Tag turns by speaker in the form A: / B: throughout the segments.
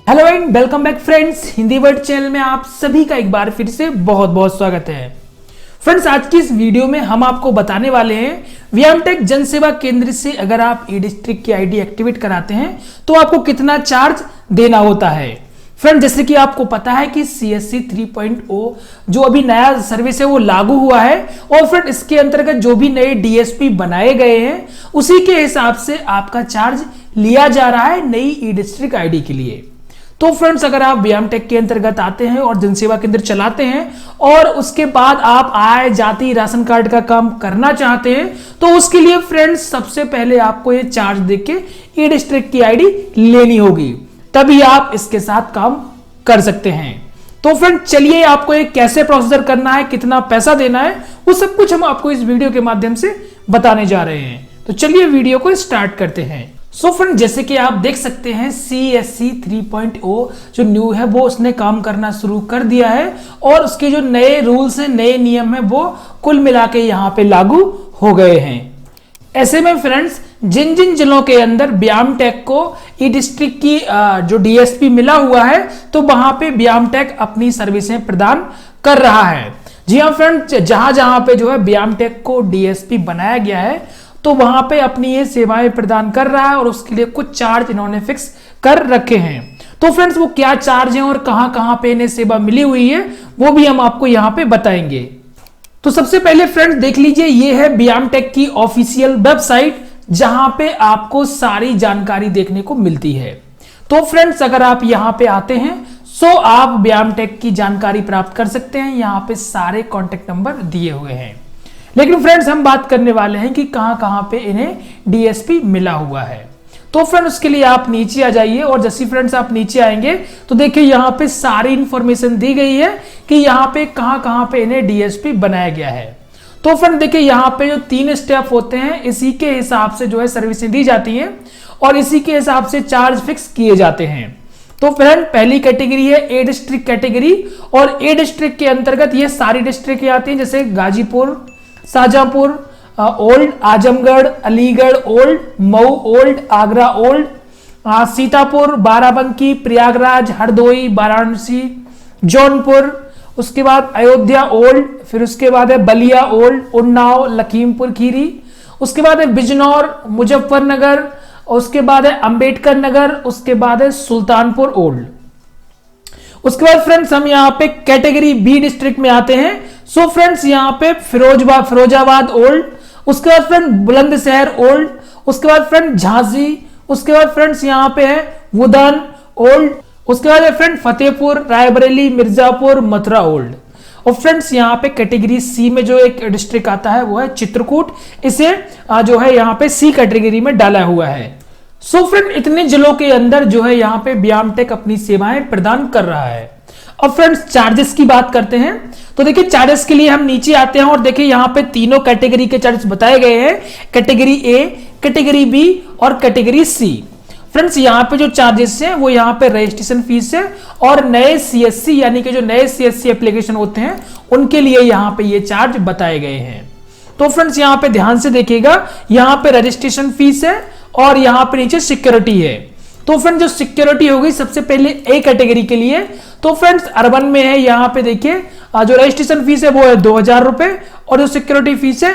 A: Hello and welcome back friends, Hindi word channel में आप सभी का एक बार फिर से बहुत बहुत स्वागत है। फ्रेंड्स, आज की इस वीडियो में हम आपको बताने वाले हैं व्यामटेक जन सेवा केंद्र से अगर आप ई डिस्ट्रिक्ट की आईडी एक्टिवेट कराते हैं तो आपको कितना चार्ज देना होता है। फ्रेंड, जैसे कि आपको पता है कि CSC 3.0 जो अभी नया सर्विस है वो लागू हुआ है और फ्रेंड इसके अंतर्गत जो भी नए DSP बनाए गए हैं उसी के हिसाब से आपका चार्ज लिया जा रहा है नई ई डिस्ट्रिक्ट आईडी के लिए। तो फ्रेंड्स, अगर आप व्यामटेक के अंतर्गत आते हैं और जनसेवा केंद्र चलाते हैं और उसके बाद आप आय जाति राशन कार्ड का काम करना चाहते हैं तो उसके लिए फ्रेंड्स सबसे पहले आपको ये चार्ज देके ई डिस्ट्रिक्ट की आईडी लेनी होगी, तभी आप इसके साथ काम कर सकते हैं। तो फ्रेंड चलिए, आपको ये कैसे प्रोसीजर करना है, कितना पैसा देना है, वो सब कुछ हम आपको इस वीडियो के माध्यम से बताने जा रहे हैं। तो चलिए वीडियो को स्टार्ट करते हैं। सो फ्रेंड, जैसे कि आप देख सकते हैं CSC 3.0 जो न्यू है वो उसने काम करना शुरू कर दिया है और उसके जो नए रूल्स हैं, नए नियम है वो कुल मिला के यहाँ पे लागू हो गए हैं। ऐसे में फ्रेंड्स, जिन जिन जिलों के अंदर व्यामटेक को ई डिस्ट्रिक्ट की जो DSP मिला हुआ है तो वहां पे व्यामटेक अपनी सर्विसें प्रदान कर रहा है। जी हाँ फ्रेंड, जहां जहां पे जो है व्यामटेक को DSP बनाया गया है तो वहां पे अपनी ये सेवाएं प्रदान कर रहा है और उसके लिए कुछ चार्ज इन्होंने फिक्स कर रखे हैं। तो फ्रेंड्स, वो क्या चार्ज हैं और कहां कहां पे इन्हें सेवा मिली हुई है वो भी हम आपको यहां पे बताएंगे। तो सबसे पहले फ्रेंड्स देख लीजिए, ये है व्यामटेक की ऑफिशियल वेबसाइट जहां पे आपको सारी जानकारी देखने को मिलती है। तो फ्रेंड्स, अगर आप यहां पे आते हैं तो आप व्यामटेक की जानकारी प्राप्त कर सकते हैं। यहां पे सारे कॉन्टेक्ट नंबर दिए हुए हैं। लेकिन फ्रेंड्स, हम बात करने वाले हैं कि कहां कहां पे इन्हें DSP मिला हुआ है। तो फ्रेंड्स, उसके लिए आप नीचे आ जाइए और जैसे फ्रेंड्स आप नीचे आएंगे तो देखिए यहां पे सारी इंफॉर्मेशन दी गई है कि यहां पे कहां कहां पे इन्हें DSP बनाया गया है। तो फ्रेंड देखिए, यहाँ पे जो 3 स्टेप होते हैं इसी के हिसाब से जो है सर्विसें दी जाती हैं और इसी के हिसाब से चार्ज फिक्स किए जाते हैं। तो फ्रेंड, पहली कैटेगरी है ए डिस्ट्रिक्ट कैटेगरी और ए डिस्ट्रिक्ट के अंतर्गत ये सारी डिस्ट्रिक्ट आती हैं, जैसे Ghazipur, Shahjahanpur old, Azamgarh, Aligarh old, Mau old, Agra old, Sitapur, Barabanki, Prayagraj, Hardoi, Varanasi, Jaunpur, उसके बाद अयोध्या ओल्ड, फिर उसके बाद है बलिया ओल्ड, उन्नाव, लखीमपुर खीरी, उसके बाद है बिजनौर, मुजफ्फरनगर, उसके बाद है अंबेडकर नगर, उसके बाद है सुल्तानपुर ओल्ड। उसके बाद फ्रेंड्स हम यहाँ पे कैटेगरी बी डिस्ट्रिक्ट में आते हैं। सो फ्रेंड्स, यहाँ पे फिरोजाबाद ओल्ड, उसके बाद फ्रेंड बुलंदशहर ओल्ड, उसके बाद फ्रेंड झांसी, उसके बाद फ्रेंड्स यहाँ पे है वुधन ओल्ड, उसके बाद है फ्रेंड फतेहपुर, रायबरेली, मिर्जापुर, मथुरा ओल्ड। और फ्रेंड्स यहाँ पे कैटेगरी सी में जो एक डिस्ट्रिक्ट आता है वो है चित्रकूट, इसे जो है यहाँ पे सी कैटेगरी में डाला हुआ है। सो फ्रेंड, इतने जिलों के अंदर जो है यहाँ पे व्यामटेक अपनी सेवाएं प्रदान कर रहा है। अब फ्रेंड्स चार्जेस की बात करते हैं तो देखिए, चार्जेस के लिए हम नीचे आते हैं और देखिए यहाँ पे तीनों कैटेगरी के चार्जेस बताए गए हैं, कैटेगरी ए, कैटेगरी बी और कैटेगरी सी। फ्रेंड्स, यहाँ पे जो चार्जेस हैं वो यहाँ पे रजिस्ट्रेशन फीस है और नए CSC यानी कि जो नए CSC एप्लीकेशन होते हैं उनके लिए यहाँ पे ये चार्ज बताए गए हैं। तो फ्रेंड्स यहाँ पे ध्यान से देखिएगा, यहाँ पे रजिस्ट्रेशन फीस है और यहाँ पे नीचे सिक्योरिटी है। तो फ्रेंड्स, जो सिक्योरिटी होगी सबसे पहले ए कैटेगरी के लिए, तो फ्रेंड्स अर्बन में है, यहाँ पे देखिए जो रजिस्ट्रेशन फीस है वो है 2000 रुपए और जो सिक्योरिटी फीस है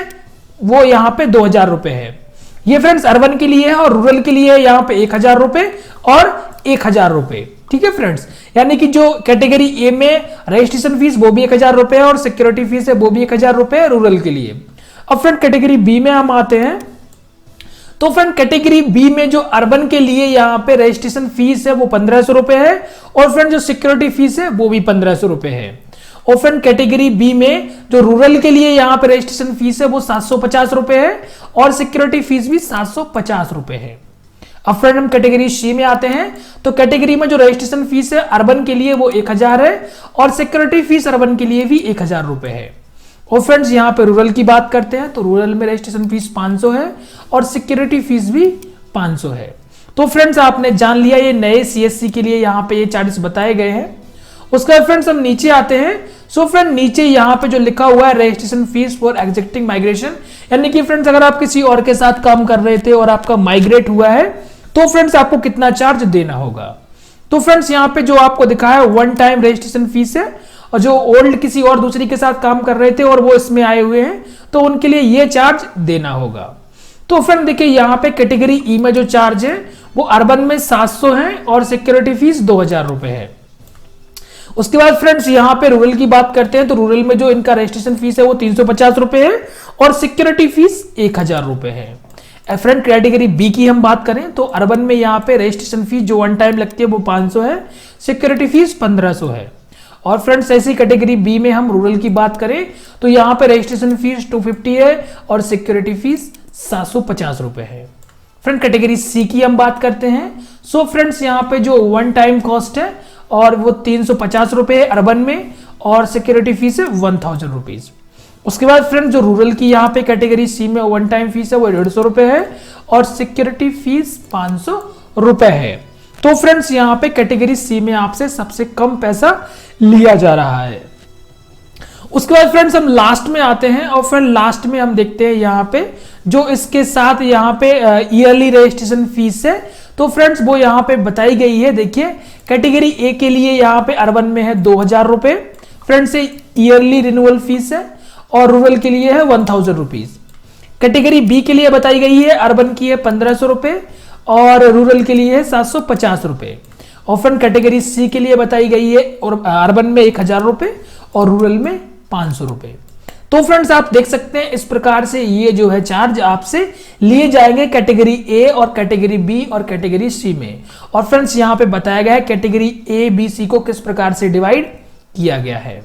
A: वो यहाँ पे 2000 रुपए है। ये फ्रेंड्स अर्बन के लिए है और रूरल के लिए यहाँ पे 1000 रुपए और 1000 रुपए। ठीक है फ्रेंड्स, यानी कि जो कैटेगरी ए में रजिस्ट्रेशन फीस वो भी 1000 रुपए और सिक्योरिटी फीस है वो भी 1000 रुपए रूरल के लिए। अब फ्रेंड कैटेगरी बी में हम आते हैं तो फ्रेंड कैटेगरी बी में जो अर्बन के लिए यहाँ पे रजिस्ट्रेशन फीस है वो 1500 रुपए है और फ्रेंड जो सिक्योरिटी फीस है वो भी 1500 रुपए है। और फ्रेंड कैटेगरी बी में जो रूरल के लिए यहाँ पे रजिस्ट्रेशन फीस है वो 750 रुपए है और सिक्योरिटी फीस भी 750 रुपए है। अब फ्रेंड हम कैटेगरी सी में आते हैं तो कैटेगरी में जो रजिस्ट्रेशन फीस है अर्बन के लिए वो 1000 है और सिक्योरिटी फीस अर्बन के लिए भी 1000 रुपए है। और फ्रेंड्स यहाँ पे रूरल की बात करते हैं तो रूरल में रजिस्ट्रेशन फीस 500 है और सिक्योरिटी फीस भी 500 है। तो फ्रेंड्स आपने जान लिया ये नए CSC के लिए यहाँ पे ये चार्जेस बताए गए हैं। उसके बाद फ्रेंड्स हम नीचे आते हैं। सो फ्रेंड नीचे यहाँ पे जो लिखा हुआ है registration fees for existing migration, यानी कि फ्रेंड्स अगर आप किसी और के साथ काम कर रहे थे और आपका माइग्रेट हुआ है तो फ्रेंड्स आपको कितना चार्ज देना होगा। तो फ्रेंड्स यहाँ पे जो आपको दिखा है वन टाइम रजिस्ट्रेशन फीस है, और जो ओल्ड किसी और दूसरी के साथ काम कर रहे थे और वो इसमें आए हुए हैं तो उनके लिए ये चार्ज देना होगा। तो फ्रेंड देखिए यहाँ पे कैटेगरी ई में जो चार्ज है वो अर्बन में 700 है और सिक्योरिटी फीस 2000 रुपए है। उसके बाद फ्रेंड्स यहाँ पे रूरल की बात करते हैं तो रूरल में जो इनका रजिस्ट्रेशन फीस है वो 350 रुपए है और सिक्योरिटी फीस 1000 रुपए है। फ्रेंड कैटेगरी बी की हम बात करें तो अर्बन में यहाँ पे रजिस्ट्रेशन फीस जो वन टाइम लगती है वो 500 है, सिक्योरिटी फीस 1500 है। और फ्रेंड्स ऐसी कैटेगरी बी में हम रूरल की बात करें तो यहाँ पे रजिस्ट्रेशन फीस 250 है और सिक्योरिटी फीस 750 रुपए है। फ्रेंड कैटेगरी सी की हम बात करते हैं। सो फ्रेंड्स यहाँ पे जो वन टाइम कॉस्ट है और वो 350 रुपए है अर्बन में और सिक्योरिटी फीस है 1000 रुपीज। उसके बाद फ्रेंड जो रूरल की यहाँ पे कैटेगरी सी में वन टाइम फीस है वो 150 रुपए है और सिक्योरिटी फीस 500 रुपए है। तो फ्रेंड्स यहाँ पे कैटेगरी सी में आपसे सबसे कम पैसा लिया जा रहा है। उसके बाद फ्रेंड्स हम लास्ट में आते हैं और फ्रेंड लास्ट में हम देखते हैं यहाँ पे जो इसके साथ यहाँ पे ईयरली रजिस्ट्रेशन फीस है तो फ्रेंड्स वो यहाँ पे बताई गई है। देखिए कैटेगरी ए के लिए यहाँ पे अर्बन में है 2000 रुपए फ्रेंड्स ईयरली रिन्यूअल फीस है और रूरल के लिए है 1000 रुपीज। कैटेगरी बी के लिए बताई गई है अर्बन की है 1500 रुपए और रूरल के लिए है 750 रुपए। और फ्रेंड कैटेगरी सी के लिए बताई गई है और अर्बन में 1000 रुपए और रूरल में 500 रुपए। तो फ्रेंड्स आप देख सकते हैं इस प्रकार से ये जो है चार्ज आपसे लिए जाएंगे कैटेगरी ए और कैटेगरी बी और कैटेगरी सी में। और फ्रेंड्स यहाँ पे बताया गया है कैटेगरी ए बी सी को किस प्रकार से डिवाइड किया गया है।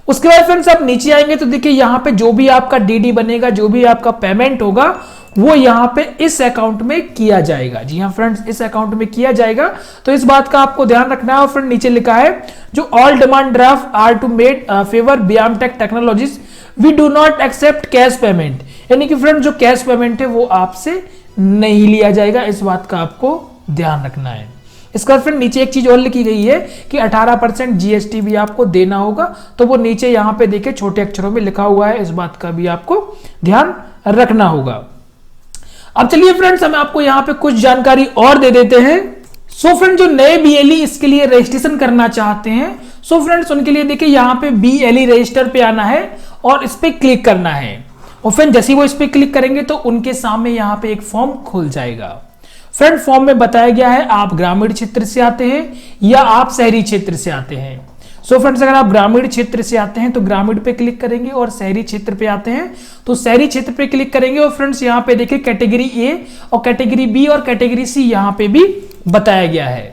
A: उसके बाद फ्रेंड्स आप नीचे आएंगे तो देखिए यहाँ पे जो भी आपका डीडी बनेगा, जो भी आपका पेमेंट होगा वो यहाँ पे इस अकाउंट में किया जाएगा। जी हाँ फ्रेंड्स इस अकाउंट में किया जाएगा, तो इस बात का आपको ध्यान रखना है। और फ्रेंड नीचे लिखा है जो all demand draft are to made favour बियामटेक technologies we do not accept cash payment, यानी कि फ्रेंड जो कैश पेमेंट है वो आपसे नहीं लिया जाएगा, इस बात का आपको ध्यान रखना है। इसके बाद फ्रेंड नीचे एक चीज और लिखी गई है कि 18% जीएसटी भी आपको देना होगा, तो वो नीचे यहाँ पे देखिए छोटे अक्षरों में लिखा हुआ है, इस बात का भी आपको ध्यान रखना होगा। अब चलिए फ्रेंड्स हम आपको यहाँ पे कुछ जानकारी और दे देते हैं। सो फ्रेंड जो नए बीएलई इसके लिए रजिस्ट्रेशन करना चाहते हैं सो फ्रेंड्स उनके लिए देखिए यहाँ पे बीएलई रजिस्टर पे आना है और इस पे क्लिक करना है। और फ्रेंड जैसे वो इस पे क्लिक करेंगे तो उनके सामने यहाँ पे एक फॉर्म खुल जाएगा। फ्रेंड फॉर्म में बताया गया है आप ग्रामीण क्षेत्र से आते हैं या आप शहरी क्षेत्र से आते हैं। सो फ्रेंड्स अगर आप ग्रामीण क्षेत्र से आते हैं तो ग्रामीण पे क्लिक करेंगे और शहरी क्षेत्र पे आते हैं तो शहरी क्षेत्र पे क्लिक करेंगे। और फ्रेंड्स यहाँ पे देखिए कैटेगरी ए और कैटेगरी बी और कैटेगरी सी यहाँ पे भी बताया गया है।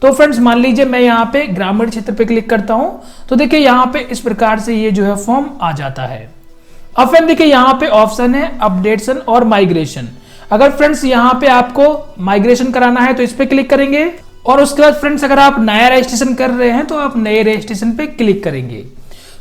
A: तो फ्रेंड्स मान लीजिए मैं यहाँ पे ग्रामीण क्षेत्र पे क्लिक करता हूँ तो देखिए यहाँ पे इस प्रकार से ये जो है फॉर्म आ जाता है। अब फ्रेंड देखिए यहाँ पे ऑप्शन है अपडेशन और माइग्रेशन। अगर फ्रेंड्स यहाँ पे आपको माइग्रेशन कराना है तो इस पे क्लिक करेंगे और उसके बाद फ्रेंड्स अगर आप नया रजिस्ट्रेशन कर रहे हैं तो आप नए रजिस्ट्रेशन पे क्लिक करेंगे।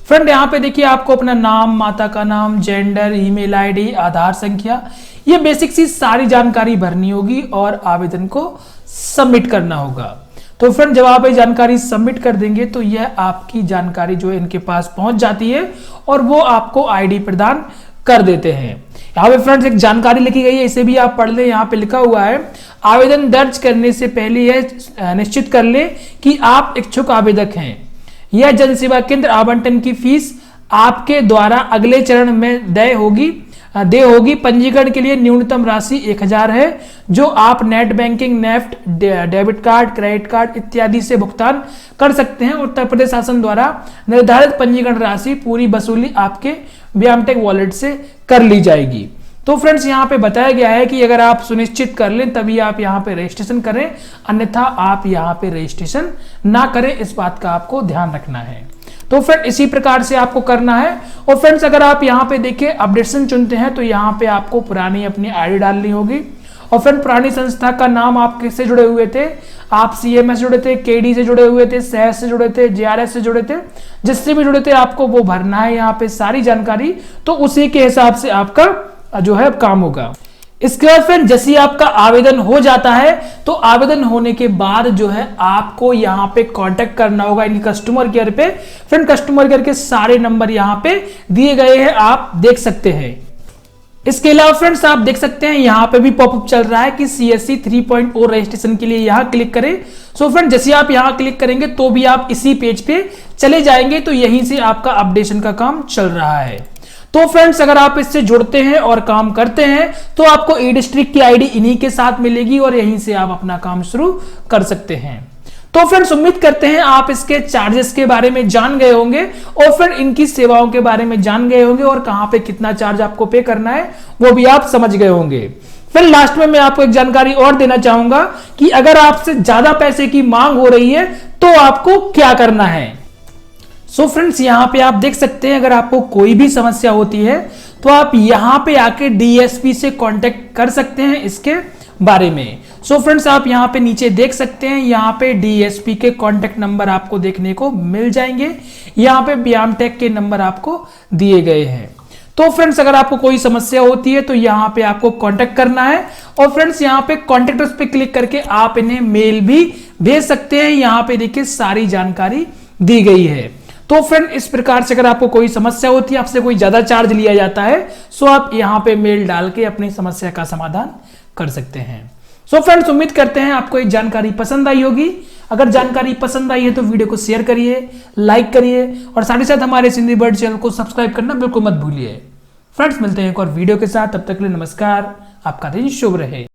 A: फ्रेंड यहाँ पे देखिए आपको अपना नाम, माता का नाम, जेंडर, ईमेल आईडी, आधार संख्या, ये बेसिक सी सारी जानकारी भरनी होगी और आवेदन को सबमिट करना होगा। तो फ्रेंड जब आप ये जानकारी सबमिट कर देंगे तो यह आपकी जानकारी जो है इनके पास पहुंच जाती है और वो आपको आईडी प्रदान कर देते हैं। यहाँ पे फ्रेंड्स एक जानकारी लिखी गई है, इसे भी आप पढ़ लें। यहाँ पे लिखा हुआ है आवेदन दर्ज करने से पहले यह निश्चित कर लें कि आप इच्छुक आवेदक हैं। यह जन सेवा केंद्र आवंटन की फीस आपके द्वारा अगले चरण में देय होगी। पंजीकरण के लिए न्यूनतम राशि 1000 है जो आप net banking, NEFT, debit card, credit card इत्यादि से भुगतान कर सकते हैं। उत्तर प्रदेश शासन द्वारा निर्धारित पंजीकरण राशि पूरी वसूली आपके बियामटेक वॉलेट से कर ली जाएगी। तो फ्रेंड्स यहाँ पे बताया गया है कि अगर आप सुनिश्चित कर लें तभी आप यहाँ पे रजिस्ट्रेशन करें, अन्यथा आप यहाँ पे रजिस्ट्रेशन ना करें, इस बात का आपको ध्यान रखना है। तो फ्रेंड इसी प्रकार से आपको करना है। और फ्रेंड्स अगर आप यहाँ पे देखिए अपडेशन चुनते हैं तो यहाँ पे आपको पुरानी अपनी आईडी डालनी होगी। और फ्रेंड पुरानी संस्था का नाम आप किससे जुड़े हुए थे, आप सीएमएस से जुड़े थे, केडी से जुड़े हुए थे, सहस से जुड़े थे, जेआरएस से जुड़े थे, जिससे भी जुड़े थे आपको वो भरना है यहाँ पे सारी जानकारी। तो उसी के हिसाब से आपका जो है काम होगा। इसके बाद फ्रेंड जैसे आपका आवेदन हो जाता है तो आवेदन होने के बाद जो है आपको यहाँ पे कांटेक्ट करना होगा इनकी कस्टमर केयर पे। फ्रेंड कस्टमर केयर के सारे नंबर यहाँ पे दिए गए हैं, आप देख सकते हैं। इसके अलावा फ्रेंड्स आप देख सकते हैं यहाँ पे भी पॉपअप चल रहा है कि CSC 3.0 रजिस्ट्रेशन के लिए यहाँ क्लिक करें। सो फ्रेंड जैसे आप यहां क्लिक करेंगे तो भी आप इसी पेज पे चले जाएंगे, तो यहीं से आपका अपडेशन का काम चल रहा है। तो फ्रेंड्स अगर आप इससे जुड़ते हैं और काम करते हैं तो आपको ई डिस्ट्रिक्ट की आईडी इन्हीं के साथ मिलेगी और यहीं से आप अपना काम शुरू कर सकते हैं। तो फ्रेंड्स उम्मीद करते हैं आप इसके चार्जेस के बारे में जान गए होंगे और फिर इनकी सेवाओं के बारे में जान गए होंगे और कहां पे कितना चार्ज आपको पे करना है वो भी आप समझ गए होंगे। फिर लास्ट में मैं आपको एक जानकारी और देना चाहूंगा कि अगर आपसे ज्यादा पैसे की मांग हो रही है तो आपको क्या करना है। सो फ्रेंड्स यहां पे आप देख सकते हैं, अगर आपको कोई भी समस्या होती है तो आप यहां पे आके डीएसपी से कांटेक्ट कर सकते हैं इसके बारे में। सो फ्रेंड्स आप यहां पे नीचे देख सकते हैं, यहां पे डीएसपी के कांटेक्ट नंबर आपको देखने को मिल जाएंगे। यहां पे व्यामटेक के नंबर आपको दिए गए हैं। तो फ्रेंड्स अगर आपको कोई समस्या होती है तो यहां पे आपको कांटेक्ट करना है और फ्रेंड्स यहां पे कॉन्टेक्ट पे क्लिक करके आप इन्हें मेल भी भेज सकते हैं। यहां पे देखिए सारी जानकारी दी गई है। तो फ्रेंड इस प्रकार से अगर आपको कोई समस्या होती है, आपसे कोई ज्यादा चार्ज लिया जाता है, सो आप यहां पे मेल डाल के अपनी समस्या का समाधान कर सकते हैं। सो फ्रेंड्स उम्मीद करते हैं आपको ये जानकारी पसंद आई होगी। अगर जानकारी पसंद आई है तो वीडियो को शेयर करिए, लाइक करिए और साथ ही साथ हमारे सिंधी बर्ड चैनल को सब्सक्राइब करना बिल्कुल मत भूलिए। फ्रेंड्स मिलते हैं एक और वीडियो के साथ, तब तक के लिए नमस्कार, आपका दिन शुभ रहे।